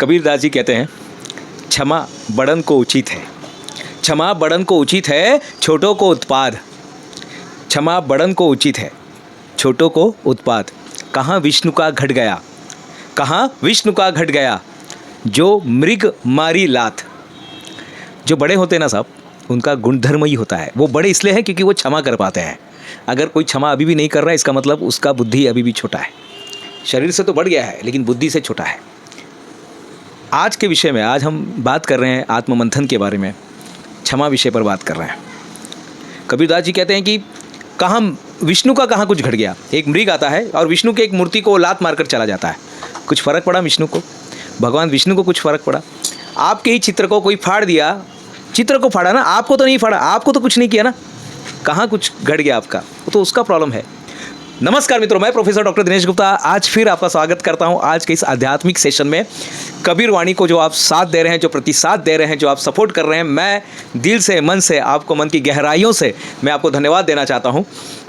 कबीरदास जी कहते हैं, क्षमा बड़न को उचित है, क्षमा बड़न को उचित है, छोटों को उत्पाद। क्षमा बड़न को उचित है, छोटों को उत्पाद। कहाँ विष्णु का घट गया, कहाँ विष्णु का घट गया, जो मृग मारी लात। जो बड़े होते हैं ना साहब, उनका गुणधर्म ही होता है, वो बड़े इसलिए हैं क्योंकि वो क्षमा कर पाते हैं। अगर कोई क्षमा अभी भी नहीं कर रहा है, इसका मतलब उसका बुद्धि अभी भी छोटा है। शरीर से तो बढ़ गया है लेकिन बुद्धि से छोटा है। आज के विषय में, आज हम बात कर रहे हैं आत्ममंथन के बारे में, क्षमा विषय पर बात कर रहे हैं। कबीरदास जी कहते हैं कि कहाँ विष्णु का कहाँ कुछ घट गया। एक मृग आता है और विष्णु के एक मूर्ति को लात मारकर चला जाता है। कुछ फ़र्क पड़ा विष्णु को, भगवान विष्णु को कुछ फ़र्क पड़ा? आपके ही चित्र को कोई फाड़ दिया, चित्र को फाड़ा ना, आपको तो नहीं फाड़ा, आपको तो कुछ नहीं किया ना, कहाँ कुछ घट गया आपका, वो तो उसका प्रॉब्लम है। नमस्कार मित्रों, मैं प्रोफेसर डॉक्टर दिनेश गुप्ता आज फिर आपका स्वागत करता हूं आज के इस आध्यात्मिक सेशन में। कबीर वाणी को जो आप साथ दे रहे हैं, जो प्रतिसाद दे रहे हैं, जो आप सपोर्ट कर रहे हैं, मैं दिल से, मन से, आपको मन की गहराइयों से मैं आपको धन्यवाद देना चाहता हूं।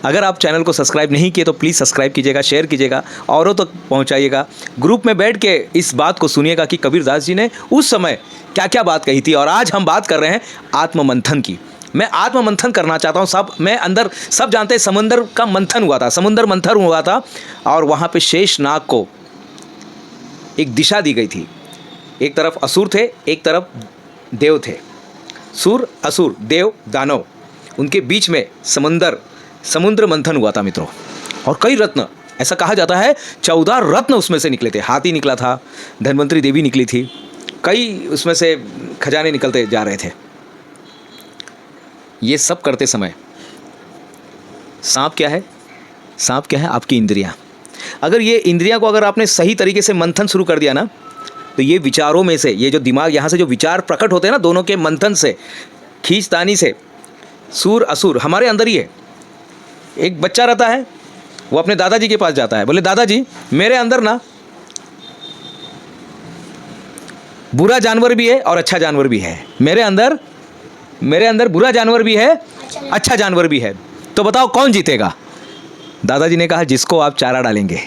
अगर आप चैनल को सब्सक्राइब नहीं किए तो प्लीज़ सब्सक्राइब कीजिएगा, शेयर कीजिएगा, औरों तक पहुँचाइएगा। ग्रुप में बैठ के इस बात को सुनिएगा कि कबीरदास जी ने उस समय क्या क्या बात कही थी। और आज हम बात कर रहे हैं आत्ममंथन की। मैं आत्ममंथन करना चाहता हूँ। सब मैं अंदर, सब जानते हैं समुंदर का मंथन हुआ था, समुंदर मंथन हुआ था और वहाँ पे शेषनाग को एक दिशा दी गई थी। एक तरफ असुर थे, एक तरफ देव थे। सुर, असुर, देव, दानव, उनके बीच में समुद्र मंथन हुआ था मित्रों। और कई रत्न, ऐसा कहा जाता है 14 रत्न उसमें से निकले थे। हाथी निकला था, धन्वंतरी देवी निकली थी, कई उसमें से खजाने निकलते जा रहे थे। ये सब करते समय सांप क्या है? सांप क्या है? आपकी इंद्रियां। अगर ये इंद्रियां को अगर आपने सही तरीके से मंथन शुरू कर दिया ना, तो ये विचारों में से, ये जो दिमाग, यहाँ से जो विचार प्रकट होते हैं ना, दोनों के मंथन से, खींचतानी से, सूर असुर हमारे अंदर ही है। एक बच्चा रहता है, वो अपने दादाजी के पास जाता है, बोले दादाजी मेरे अंदर ना बुरा जानवर भी है और अच्छा जानवर भी है। मेरे अंदर बुरा जानवर भी है, अच्छा जानवर भी है, तो बताओ कौन जीतेगा? दादाजी ने कहा जिसको आप चारा डालेंगे,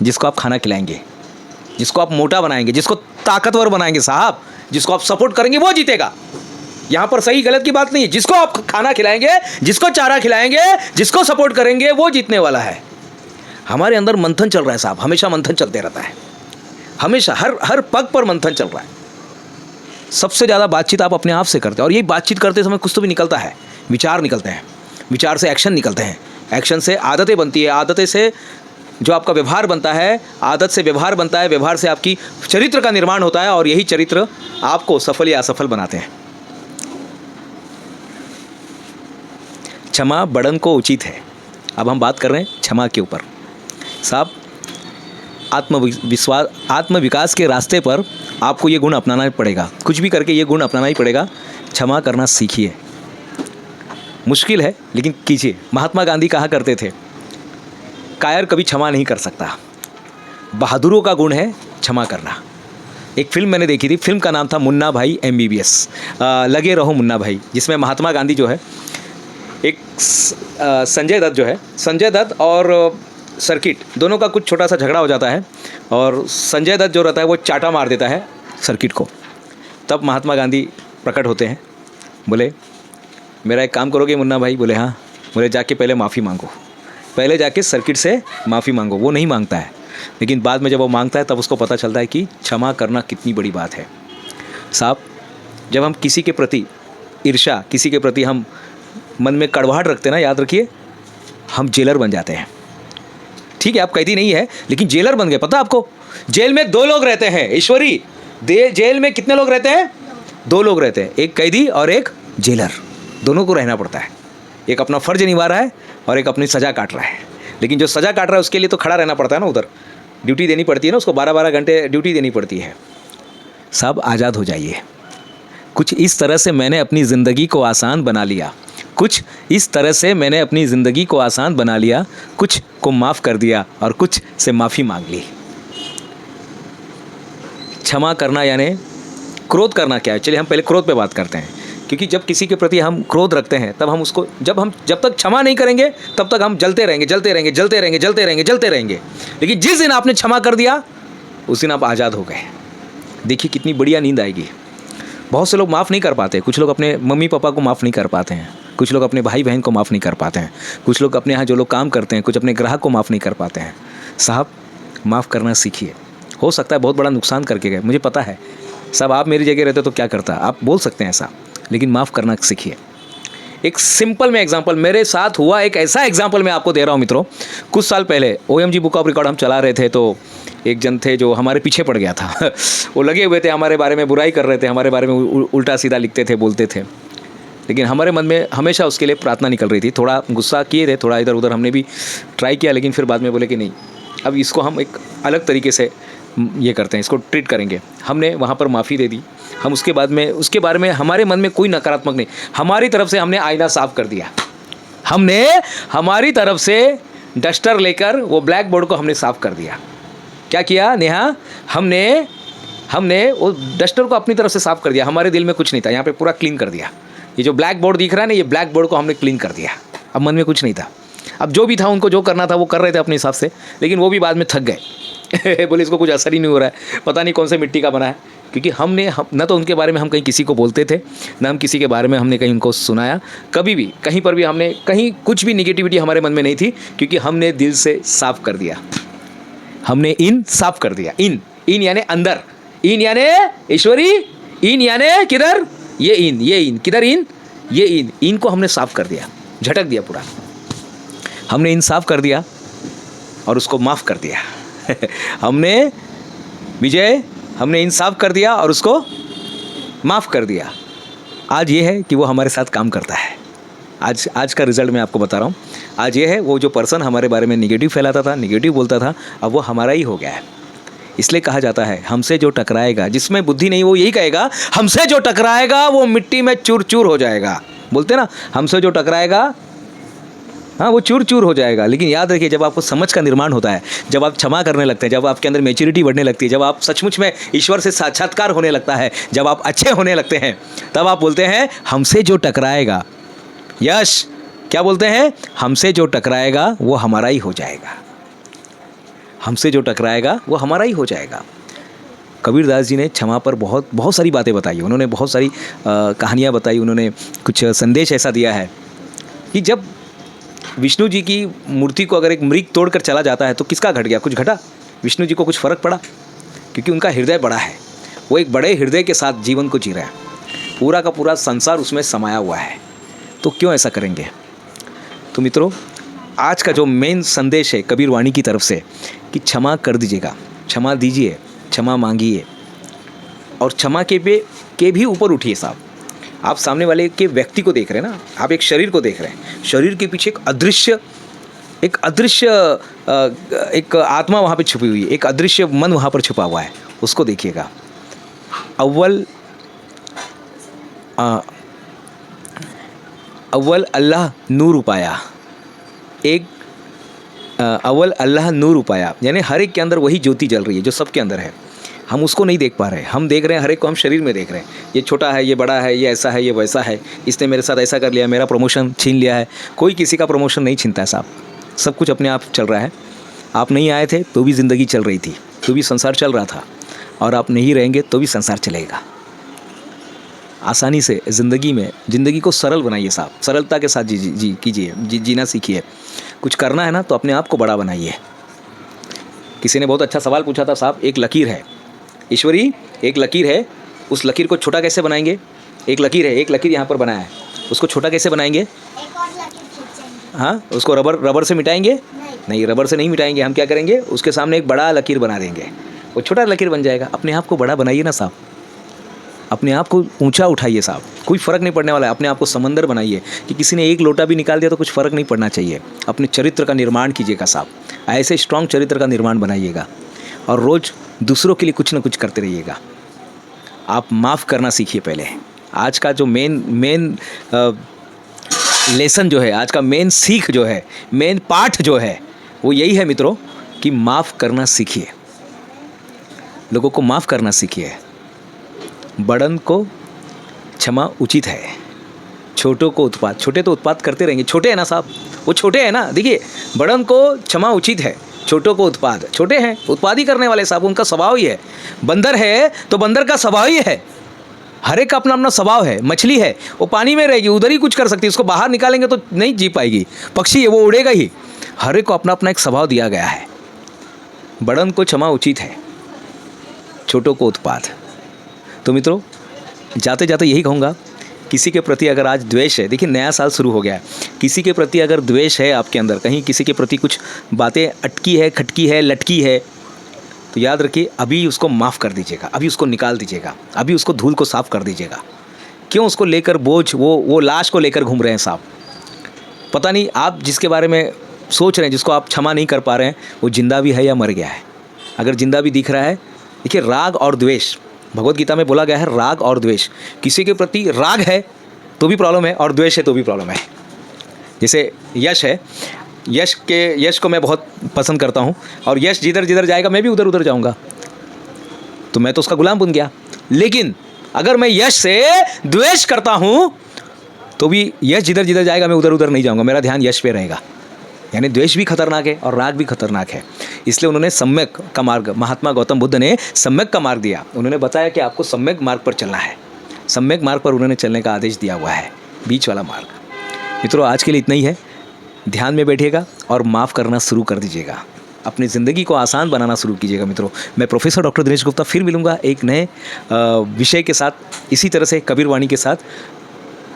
जिसको आप खाना खिलाएंगे, जिसको आप मोटा बनाएंगे, जिसको ताकतवर बनाएंगे साहब, जिसको आप सपोर्ट करेंगे वो जीतेगा। यहाँ पर सही गलत की बात नहीं है। जिसको आप खाना खिलाएंगे, जिसको चारा खिलाएंगे, जिसको सपोर्ट करेंगे वो जीतने वाला है। हमारे अंदर मंथन चल रहा है साहब, हमेशा मंथन चलते रहता है, हमेशा हर पग पर मंथन चल रहा है। सबसे ज़्यादा बातचीत आप अपने आप से करते हैं और यही बातचीत करते समय कुछ तो भी निकलता है, विचार निकलते हैं, विचार से एक्शन निकलते हैं, एक्शन से आदतें बनती है, आदतें से जो आपका व्यवहार बनता है, आदत से व्यवहार बनता है, व्यवहार से आपकी चरित्र का निर्माण होता है और यही चरित्र आपको सफल या असफल बनाते हैं। क्षमा बड़न को उचित है। अब हम बात कर रहे हैं क्षमा के ऊपर साहब। आत्मविकास के रास्ते पर आपको ये गुण अपनाना पड़ेगा, कुछ भी करके ये गुण अपनाना ही पड़ेगा। क्षमा करना सीखिए, मुश्किल है लेकिन कीजिए। महात्मा गांधी कहा करते थे, कायर कभी क्षमा नहीं कर सकता, बहादुरों का गुण है क्षमा करना। एक फिल्म मैंने देखी थी, फिल्म का नाम था मुन्ना भाई MBBS, लगे रहो मुन्ना भाई, जिसमें महात्मा गांधी जो है, एक संजय दत्त और सर्किट, दोनों का कुछ छोटा सा झगड़ा हो जाता है और संजय दत्त जो रहता है वो चाटा मार देता है सर्किट को। तब महात्मा गांधी प्रकट होते हैं, बोले मेरा एक काम करोगे मुन्ना भाई? बोले हाँ। बोले जाके पहले माफ़ी मांगो, पहले जाके सर्किट से माफ़ी मांगो। वो नहीं मांगता है, लेकिन बाद में जब वो मांगता है तब उसको पता चलता है कि क्षमा करना कितनी बड़ी बात है साहब। जब हम किसी के प्रति ईर्ष्या, किसी के प्रति हम मन में कड़वाहट रखते हैं ना, याद रखिए हम जेलर बन जाते हैं। ठीक है, आप कैदी नहीं है लेकिन जेलर बन गए। पता आपको, जेल में 2 लोग रहते हैं। ईश्वरी, जेल में कितने लोग रहते हैं? 2 लोग रहते हैं, एक कैदी और एक जेलर। दोनों को रहना पड़ता है। एक अपना फ़र्ज निभा रहा है और एक अपनी सज़ा काट रहा है। लेकिन जो सज़ा काट रहा है उसके लिए तो खड़ा रहना पड़ता है ना, उधर ड्यूटी देनी पड़ती है ना, उसको 12-12 घंटे ड्यूटी देनी पड़ती है। सब आज़ाद हो जाइए। कुछ इस तरह से मैंने अपनी ज़िंदगी को आसान बना लिया, कुछ इस तरह से मैंने अपनी ज़िंदगी को आसान बना लिया, कुछ को माफ़ कर दिया और कुछ से माफ़ी मांग ली। क्षमा करना यानी क्रोध करना क्या है? चलिए हम पहले क्रोध पे बात करते हैं, क्योंकि जब किसी के प्रति हम क्रोध रखते हैं तब हम उसको, जब तक क्षमा नहीं करेंगे तब तक हम जलते रहेंगे। लेकिन जिस दिन आपने क्षमा कर दिया उस दिन आप आज़ाद हो गए। देखिए कितनी बढ़िया नींद आएगी। बहुत से लोग माफ़ नहीं कर पाते, कुछ लोग अपने मम्मी पापा को माफ़ नहीं कर पाते हैं, कुछ लोग अपने भाई बहन को माफ़ नहीं कर पाते हैं, कुछ लोग अपने यहाँ जो लोग काम करते हैं, कुछ अपने ग्राहक को माफ़ नहीं कर पाते हैं। साहब माफ़ करना सीखिए। हो सकता है बहुत बड़ा नुकसान करके गए, मुझे पता है साहब, आप मेरी जगह रहते तो क्या करता, आप बोल सकते हैं ऐसा, लेकिन माफ़ करना सीखिए। एक सिंपल में एग्जांपल मेरे साथ हुआ, एक ऐसा एग्जांपल मैं आपको दे रहा हूँ मित्रों। कुछ साल पहले OMG बुक ऑफ रिकॉर्ड हम चला रहे थे, तो एक जन थे जो हमारे पीछे पड़ गया था वो लगे हुए थे, हमारे बारे में बुराई कर रहे थे, हमारे बारे में उल्टा सीधा लिखते थे, बोलते थे, लेकिन हमारे मन में हमेशा उसके लिए प्रार्थना निकल रही थी। थोड़ा गुस्सा किए थे, थोड़ा इधर उधर हमने भी ट्राई किया, लेकिन फिर बाद में बोले कि नहीं, अब इसको हम एक अलग तरीके से ये करते हैं, इसको ट्रीट करेंगे। हमने वहाँ पर माफ़ी दे दी। हम उसके बाद में उसके बारे में हमारे मन में कोई नकारात्मक नहीं, हमारी तरफ से हमने आईना साफ कर दिया। हमने हमारी तरफ से डस्टर लेकर वो ब्लैक बोर्ड को हमने साफ कर दिया। क्या किया नेहा, हमने वो डस्टर को अपनी तरफ से साफ कर दिया। हमारे दिल में कुछ नहीं था, यहाँ पे पूरा क्लीन कर दिया। ये जो ब्लैक बोर्ड दिख रहा है ना, ये ब्लैक बोर्ड को हमने क्लीन कर दिया। अब मन में कुछ नहीं था। अब जो भी था, उनको जो करना था वो कर रहे थे अपने हिसाब से, लेकिन वो भी बाद में थक गए बोले इसको कुछ असर ही नहीं हो रहा है, पता नहीं कौन से मिट्टी का बना है। क्योंकि हमने न तो उनके बारे में हम कहीं किसी को बोलते थे, न हम किसी के बारे में हमने कहीं उनको सुनाया। कभी भी कहीं पर भी हमने कहीं कुछ भी निगेटिविटी हमारे मन में नहीं थी, क्योंकि हमने दिल से साफ कर दिया। हमने इन साफ कर दिया। इन यानी अंदर, इन यानी ईश्वरी, इन यानी किधर, ये इन किधर, ये इन को हमने साफ कर दिया, झटक दिया पूरा। हमने इन साफ कर दिया और उसको माफ़ कर दिया हमने विजय, हमने इन साफ कर दिया और उसको माफ़ कर दिया। आज ये है कि वो हमारे साथ काम करता है। आज का रिज़ल्ट मैं आपको बता रहा हूँ। आज ये है, वो जो पर्सन हमारे बारे में नेगेटिव फैलाता था, नेगेटिव बोलता था, अब वो हमारा ही हो गया है। इसलिए कहा जाता है, हमसे जो टकराएगा, जिसमें बुद्धि नहीं वो यही कहेगा, हमसे जो टकराएगा वो मिट्टी में चूर चूर हो जाएगा। बोलते ना, हमसे जो टकराएगा हाँ वो चूर चूर हो जाएगा। लेकिन याद रखिए, जब आपको समझ का निर्माण होता है, जब आप क्षमा करने लगते हैं, जब आपके अंदर मैच्योरिटी बढ़ने लगती है, जब आप सचमुच में ईश्वर से साक्षात्कार होने लगता है, जब आप अच्छे होने लगते हैं, तब आप बोलते हैं हमसे जो टकराएगा, यश क्या बोलते हैं, हमसे जो टकराएगा वो हमारा ही हो जाएगा। हमसे जो टकराएगा वो हमारा ही हो जाएगा। कबीरदास जी ने क्षमा पर बहुत सारी बातें बताई। उन्होंने बहुत सारी कहानियाँ बताई। उन्होंने कुछ संदेश ऐसा दिया है कि जब विष्णु जी की मूर्ति को अगर एक मृग तोड़कर चला जाता है तो किसका घट गया, कुछ घटा, विष्णु जी को कुछ फ़र्क पड़ा, क्योंकि उनका हृदय बड़ा है। वो एक बड़े हृदय के साथ जीवन को जी रहे हैं, पूरा का पूरा संसार उसमें समाया हुआ है। तो क्यों ऐसा करेंगे। तो मित्रों, आज का जो मेन संदेश है कबीर वाणी की तरफ से कि क्षमा कर दीजिएगा, क्षमा दीजिए, क्षमा मांगिए और क्षमा के भी ऊपर उठिए। साहब, आप सामने वाले के व्यक्ति को देख रहे हैं ना, आप एक शरीर को देख रहे हैं, शरीर के पीछे एक अदृश्य एक आत्मा वहाँ पे छुपी हुई है, एक अदृश्य मन वहाँ पर छुपा हुआ है, उसको देखिएगा। अव्वल अल्लाह नूर उपाया, अव्वल अल्लाह नूर उपाया, यानी हर एक के अंदर वही ज्योति जल रही है जो सबके अंदर है। हम उसको नहीं देख पा रहे हैं, हम देख रहे हैं हर एक को, हम शरीर में देख रहे हैं, ये छोटा है, ये बड़ा है, ये ऐसा है, ये वैसा है, इसने मेरे साथ ऐसा कर लिया, मेरा प्रमोशन छीन लिया है। कोई किसी का प्रमोशन नहीं छीनता है साहब, सब कुछ अपने आप चल रहा है। आप नहीं आए थे तो भी ज़िंदगी चल रही थी, तो भी संसार चल रहा था, और आप नहीं रहेंगे तो भी संसार चलेगा। आसानी से ज़िंदगी को सरल बनाइए साहब, सरलता के साथ कीजिए, जीना सीखिए। कुछ करना है ना तो अपने आप को बड़ा बनाइए। किसी ने बहुत अच्छा सवाल पूछा था, साहब एक लकीर है, ईश्वरी एक लकीर है, उस लकीर को छोटा कैसे बनाएंगे। एक लकीर है, एक लकीर यहाँ पर बनाया है, उसको छोटा कैसे बनाएंगे। हाँ, उसको रबर से मिटाएंगे नहीं, रबर से नहीं मिटाएंगे। हम क्या करेंगे, उसके सामने एक बड़ा लकीर बना देंगे, वो छोटा लकीर बन जाएगा। अपने आप को बड़ा बनाइए ना साहब, अपने आप को ऊंचा उठाइए साहब, कोई फ़र्क नहीं पड़ने वाला है। अपने आप को समंदर बनाइए कि किसी ने एक लोटा भी निकाल दिया तो कुछ फ़र्क नहीं पड़ना चाहिए। अपने चरित्र का निर्माण कीजिएगा साहब, ऐसे स्ट्रॉन्ग चरित्र का निर्माण बनाइएगा और रोज़ दूसरों के लिए कुछ ना कुछ करते रहिएगा। आप माफ़ करना सीखिए पहले। आज का जो मेन लेसन जो है, आज का मेन सीख जो है, मेन पाठ जो है, वो यही है मित्रों कि माफ़ करना सीखिए, लोगों को माफ़ करना सीखिए। बड़न को क्षमा उचित है, छोटों को उत्पात। छोटे तो उत्पात करते रहेंगे, छोटे हैं ना साहब, वो छोटे हैं ना। देखिए, बड़न को क्षमा उचित है, छोटों को उत्पाद, छोटे हैं उत्पाद ही करने वाले साहब, उनका स्वभाव ही है। बंदर है तो बंदर का स्वभाव ही है, हर एक का अपना अपना स्वभाव है। मछली है वो पानी में रहेगी, उधर ही कुछ कर सकती है, उसको बाहर निकालेंगे तो नहीं जी पाएगी। पक्षी है वो उड़ेगा ही, हर एक को अपना अपना एक स्वभाव दिया गया है। बड़न को क्षमा उचित है, छोटों को उत्पाद। तो मित्रों जाते जाते यही कहूँगा, किसी के प्रति अगर आज द्वेष है, देखिए नया साल शुरू हो गया है, किसी के प्रति अगर द्वेष है आपके अंदर, कहीं किसी के प्रति कुछ बातें अटकी है, खटकी है, लटकी है, तो याद रखिए अभी उसको माफ़ कर दीजिएगा, अभी उसको निकाल दीजिएगा, अभी उसको धूल को साफ़ कर दीजिएगा। क्यों उसको लेकर बोझ, वो लाश को लेकर घूम रहे हैं साहब। पता नहीं आप जिसके बारे में सोच रहे हैं, जिसको आप क्षमा नहीं कर पा रहे हैं, वो जिंदा भी है या मर गया है। अगर जिंदा भी दिख रहा है, देखिए राग और द्वेष, भगवत गीता में बोला गया है राग और द्वेष। किसी के प्रति राग है तो भी प्रॉब्लम है और द्वेष है तो भी प्रॉब्लम है। जैसे यश है, यश को मैं बहुत पसंद करता हूँ और यश जिधर जिधर जाएगा मैं भी उधर उधर जाऊँगा, तो मैं तो उसका गुलाम बन गया। लेकिन अगर मैं यश से द्वेष करता हूँ तो भी यश जिधर जिधर जाएगा मैं उधर उधर नहीं जाऊँगा, मेरा ध्यान यश पे रहेगा। यानी द्वेष भी खतरनाक है और राग भी खतरनाक है। इसलिए उन्होंने सम्यक का मार्ग, महात्मा गौतम बुद्ध ने सम्यक का मार्ग दिया। उन्होंने बताया कि आपको सम्यक मार्ग पर चलना है, सम्यक मार्ग पर उन्होंने चलने का आदेश दिया हुआ है, बीच वाला मार्ग। मित्रों आज के लिए इतना ही है। ध्यान में बैठिएगा और माफ़ करना शुरू कर दीजिएगा, अपनी ज़िंदगी को आसान बनाना शुरू कीजिएगा। मित्रों मैं प्रोफेसर डॉक्टर दिनेश गुप्ता फिर मिलूँगा एक नए विषय के साथ, इसी तरह से कबीर वाणी के साथ।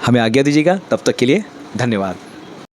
हमें आज्ञा दीजिएगा, तब तक के लिए धन्यवाद।